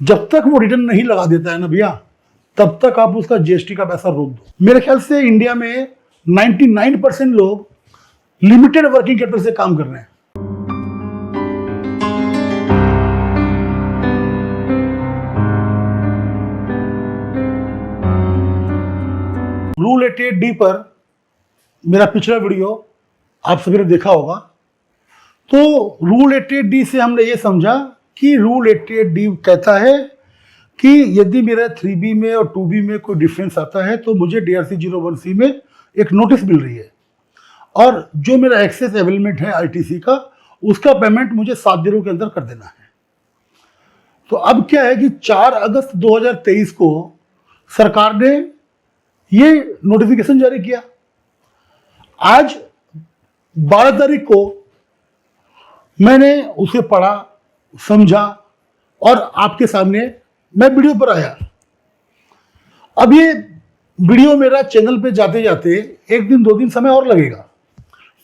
जब तक वो रिटर्न नहीं लगा देता है ना भैया, तब तक आप उसका जीएसटी का पैसा रोक दो। मेरे ख्याल से इंडिया में 99% लोग लिमिटेड वर्किंग कैपिटल से काम कर रहे हैं। रूल 88D पर मेरा पिछला वीडियो आप सभी ने देखा होगा। तो रूल 88D से हमने ये समझा कि रूल 88D कहता है कि यदि मेरा 3B में और 2B में कोई डिफरेंस आता है तो मुझे DRC 01C में एक नोटिस मिल रही है, और जो मेरा एक्सेस अवेलमेंट है ITC का, उसका पेमेंट मुझे 7 दिनों के अंदर कर देना है। तो अब क्या है कि 4 अगस्त 2023 को सरकार ने ये नोटिफिकेशन जारी किया। आज 12 तारीख को मैंने उसे पढ़ा, समझा और आपके सामने मैं वीडियो पर आया। अब ये वीडियो मेरा चैनल पे जाते जाते 1 दिन 2 दिन समय और लगेगा,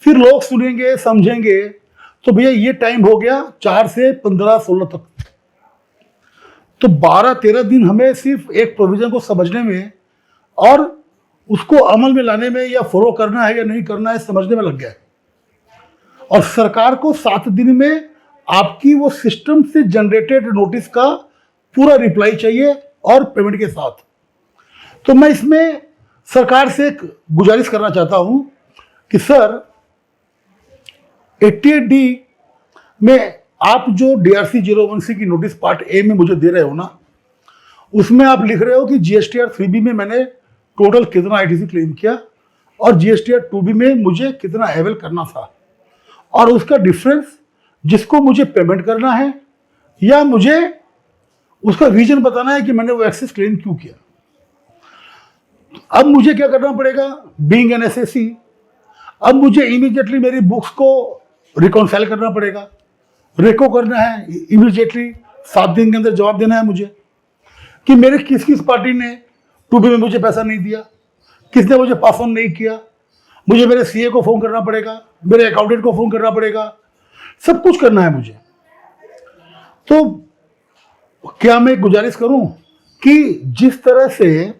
फिर लोग सुनेंगे समझेंगे, तो भैया ये टाइम हो गया 4 से 15-16 तक। तो 12-13 दिन हमें सिर्फ एक प्रोविजन को समझने में और उसको अमल में लाने में, या फॉलो करना है या नहीं करना है समझने में लग गया है। और सरकार को 7 दिन में आपकी वो सिस्टम से जनरेटेड नोटिस का पूरा रिप्लाई चाहिए और पेमेंट के साथ। तो मैं इसमें सरकार से एक गुजारिश करना चाहता हूं कि सर 88D में आप जो DRC 01C की नोटिस पार्ट ए में मुझे दे रहे हो ना, उसमें आप लिख रहे हो कि GSTR 3B में मैंने टोटल कितना ITC क्लेम किया और GSTR 2B में मुझे कितना अवेल करना था, और उसका डिफरेंस जिसको मुझे पेमेंट करना है, या मुझे उसका रीजन बताना है कि मैंने वो एक्सेस क्लेम क्यों किया। अब मुझे क्या करना पड़ेगा, बीइंग एन SSC, अब मुझे इमीडिएटली मेरी बुक्स को रिकॉन्साइल करना पड़ेगा, रेको करना है इमीडिएटली, 7 दिन के अंदर जवाब देना है मुझे कि मेरे किस किस पार्टी ने 2B में मुझे पैसा नहीं दिया, किसने मुझे पास ऑन नहीं किया। मुझे मेरे CA को फ़ोन करना पड़ेगा, मेरे अकाउंटेंट को फ़ोन करना पड़ेगा, सब कुछ करना है मुझे। तो क्या मैं गुजारिश करूं कि जिस तरह से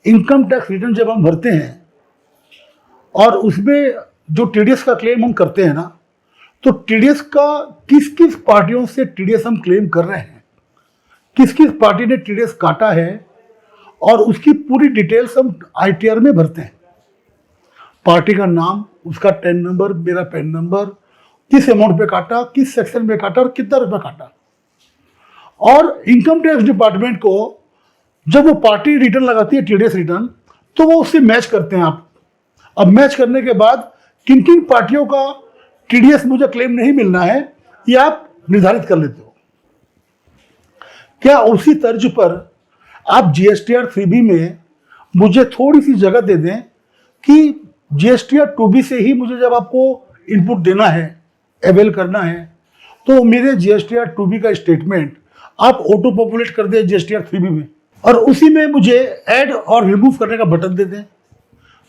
इनकम टैक्स रिटर्न जब हम भरते हैं और उसमें जो TDS का क्लेम हम करते हैं ना, तो TDS का किस किस पार्टियों से TDS हम क्लेम कर रहे हैं, किस किस पार्टी ने TDS काटा है, और उसकी पूरी डिटेल्स हम ITR में भरते हैं। पार्टी का नाम, उसका टेन नंबर, मेरा पेन नंबर, किस अमाउंट पे काटा, किस सेक्शन में काटा और कितना रुपया काटा। और इनकम टैक्स डिपार्टमेंट को जब वो पार्टी रिटर्न लगाती है TDS रिटर्न, तो वो उससे मैच करते हैं आप। अब मैच करने के बाद किन किन पार्टियों का TDS मुझे क्लेम नहीं मिलना है, ये आप निर्धारित कर लेते हो। क्या उसी तर्ज पर आप GSTR 3B में मुझे थोड़ी सी जगह दे दें कि GSTR 2B से ही मुझे जब आपको इनपुट देना है, अवेल करना है, तो मेरे GSTR 2B का स्टेटमेंट आप ऑटो पॉपुलेट कर दें GSTR 3B में, और उसी में मुझे ऐड और रिमूव करने का बटन दे दें।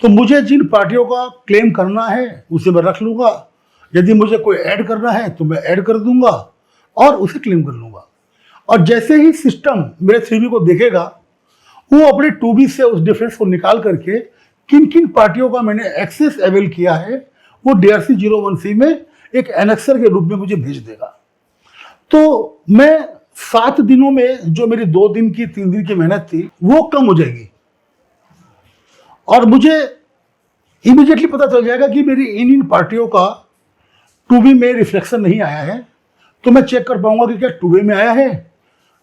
तो मुझे जिन पार्टियों का क्लेम करना है उसे मैं रख लूँगा, यदि मुझे कोई ऐड करना है तो मैं ऐड कर दूंगा और उसे क्लेम कर लूँगा। और जैसे ही सिस्टम मेरे 3B को देखेगा, वो अपने 2B से उस डिफरेंस को निकाल करके किन किन पार्टियों का मैंने एक्सेस अवेल किया है, वो DRC 01C में एक एनेक्सर के रूप में मुझे भेज देगा। तो मैं 7 दिनों में जो मेरी 2 दिन की 3 दिन की मेहनत थी वो कम हो जाएगी, और मुझे इमीडिएटली पता चल जाएगा कि मेरी इन पार्टियों का 2B में रिफ्लेक्शन नहीं आया है। तो मैं चेक कर पाऊंगा कि क्या 2B में आया है,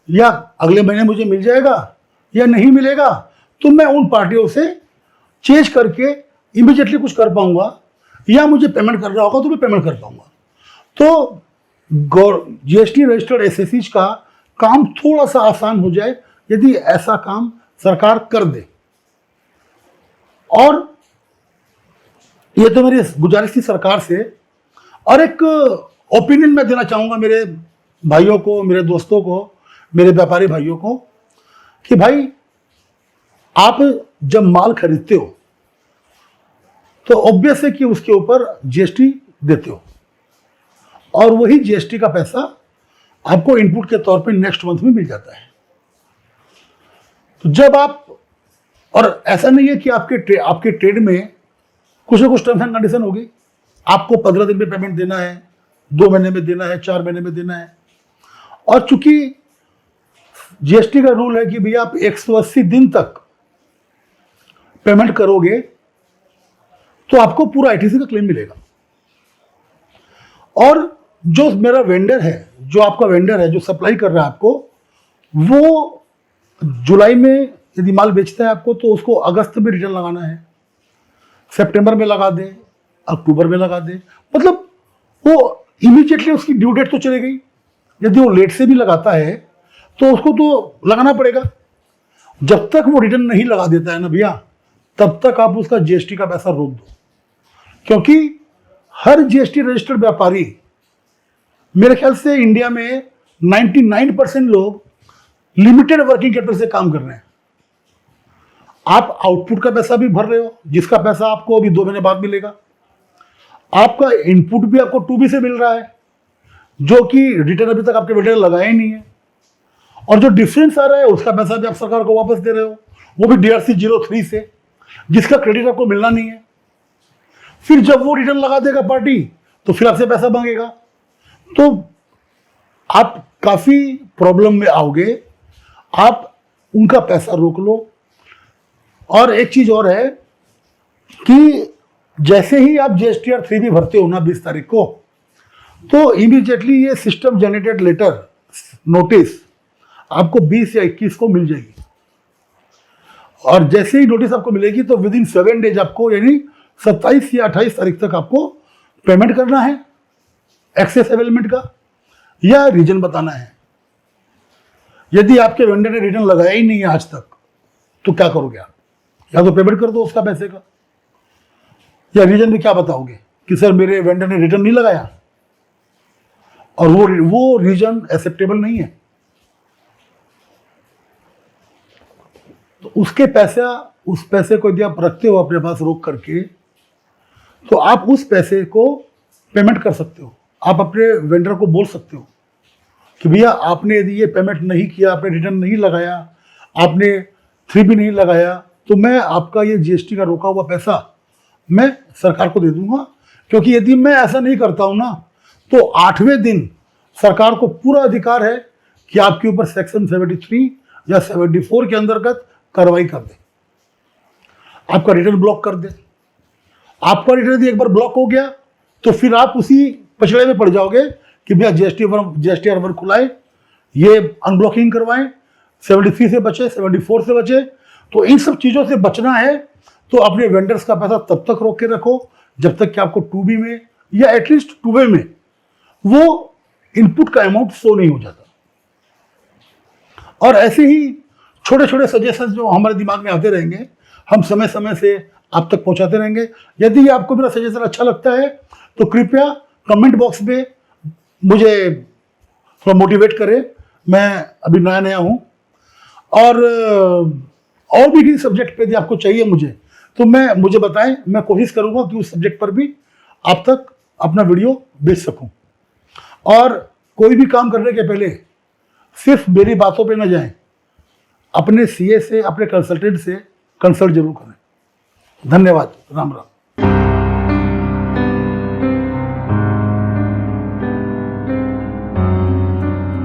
या अगले महीने मुझे मिल जाएगा या नहीं मिलेगा। तो मैं उन पार्टियों से चेंज करके इमीडिएटली कुछ कर पाऊंगा, या मुझे पेमेंट करना होगा तो मैं पेमेंट कर पाऊंगा। तो GST रजिस्टर्ड SSCs का काम थोड़ा सा आसान हो जाए यदि ऐसा काम सरकार कर दे। और ये तो मेरी गुजारिश थी सरकार से। और एक ओपिनियन मैं देना चाहूँगा मेरे भाइयों को, मेरे दोस्तों को, मेरे व्यापारी भाइयों को, कि भाई आप जब माल खरीदते हो तो ऑब्वियस है कि उसके ऊपर GST देते हो, और वही GST का पैसा आपको इनपुट के तौर पे नेक्स्ट मंथ में मिल जाता है। तो जब आप, और ऐसा नहीं है कि आपके ट्रेड में कुछ ना कुछ टर्म्स एंड कंडीशन होगी। आपको 15 दिन में पेमेंट देना है, 2 महीने में देना है, 4 महीने में देना है। और चूंकि जीएसटी का रूल है कि भैया आप 180 दिन तक पेमेंट करोगे तो आपको पूरा आईटीसी का क्लेम मिलेगा। और जो मेरा वेंडर है, जो आपका वेंडर है जो सप्लाई कर रहा है आपको, वो जुलाई में यदि माल बेचता है आपको तो उसको अगस्त में रिटर्न लगाना है, सितंबर में लगा दे, अक्टूबर में लगा दे, मतलब वो इमीडिएटली उसकी ड्यू डेट तो चली गई। यदि वो लेट से भी लगाता है तो उसको तो लगाना पड़ेगा। जब तक वो रिटर्न नहीं लगा देता है ना भैया, तब तक आप उसका जीएसटी का पैसा रोक दो, क्योंकि हर जीएसटी रजिस्टर्ड व्यापारी, मेरे ख्याल से इंडिया में 99% लोग लिमिटेड वर्किंग कैपिटल से काम कर रहे हैं। आप आउटपुट का पैसा भी भर रहे हो, जिसका पैसा आपको अभी 2 महीने बाद मिलेगा। आपका इनपुट भी आपको 2B से मिल रहा है, जो कि रिटर्न अभी तक आपके वेंडर ने लगाया ही नहीं है। और जो डिफरेंस आ रहा है उसका पैसा भी आप सरकार को वापस दे रहे हो, वो भी DRC 03 से, जिसका क्रेडिट आपको मिलना नहीं है। फिर जब वो रिटर्न लगा देगा पार्टी तो फिर आपसे पैसा मांगेगा, तो आप काफी प्रॉब्लम में आओगे। आप उनका पैसा रोक लो। और एक चीज और है कि जैसे ही आप GSTR 3B भरते हो ना 20 तारीख को, तो इमीडिएटली ये सिस्टम जनरेटेड लेटर नोटिस आपको 20 या 21 को मिल जाएगी। और जैसे ही नोटिस आपको मिलेगी तो विद इन 7 डेज आपको, यानी 27 या 28 तारीख तक आपको पेमेंट करना है एक्सेस अवेलमेंट का, या रीजन बताना है। यदि आपके वेंडर ने रिटर्न लगाया ही नहीं है आज तक, तो क्या करोगे आप? या तो पेमेंट कर दो उसका पैसे का, या रीजन में क्या बताओगे कि सर मेरे वेंडर ने रिटर्न नहीं लगाया, और वो रीजन एक्सेप्टेबल नहीं है, तो उस पैसे को यदि आप रखते हो अपने पास रोक करके, तो आप उस पैसे को पेमेंट कर सकते हो। आप अपने वेंडर को बोल सकते हो कि भैया आपने यदि ये पेमेंट नहीं किया, आपने रिटर्न नहीं लगाया, आपने 3B नहीं लगाया, तो मैं आपका ये GST का रोका हुआ पैसा मैं सरकार को दे दूंगा। क्योंकि यदि मैं ऐसा नहीं करता हूं ना, तो 8वें दिन सरकार को पूरा अधिकार है कि आपके ऊपर सेक्शन 73 या 74 के अंतर्गत कार्रवाई कर दे, आपका रिटर्न ब्लॉक कर दे। आपका रिटर्न यदि एक बार ब्लॉक हो गया तो फिर आप उसी पछड़े में पड़ जाओगे कि भैया GSTR 1 खुलाए, ये अनब्लॉकिंग करवाएं, 73 से बचे, 74 से बचे। तो इन सब चीज़ों से बचना है तो अपने वेंडर्स का पैसा तब तक रोक के रखो जब तक कि आपको 2B में या एटलीस्ट 2A में वो इनपुट का अमाउंट शो नहीं हो जाता। और ऐसे ही छोटे छोटे सजेशंस जो हमारे दिमाग में आते रहेंगे, हम समय समय से आप तक पहुंचाते रहेंगे। यदि आपको मेरा सजेशन अच्छा लगता है तो कृपया कमेंट बॉक्स में मुझे थोड़ा मोटिवेट करें। मैं अभी नया हूं, और भी किसी सब्जेक्ट पे यदि आपको चाहिए तो मुझे बताएं, मैं कोशिश करूंगा कि उस सब्जेक्ट पर भी आप तक अपना वीडियो भेज सकूं। और कोई भी काम करने के पहले सिर्फ मेरी बातों पे न जाएं, अपने CA से, अपने कंसल्टेंट से कंसल्ट जरूर करें। धन्यवाद। राम राम।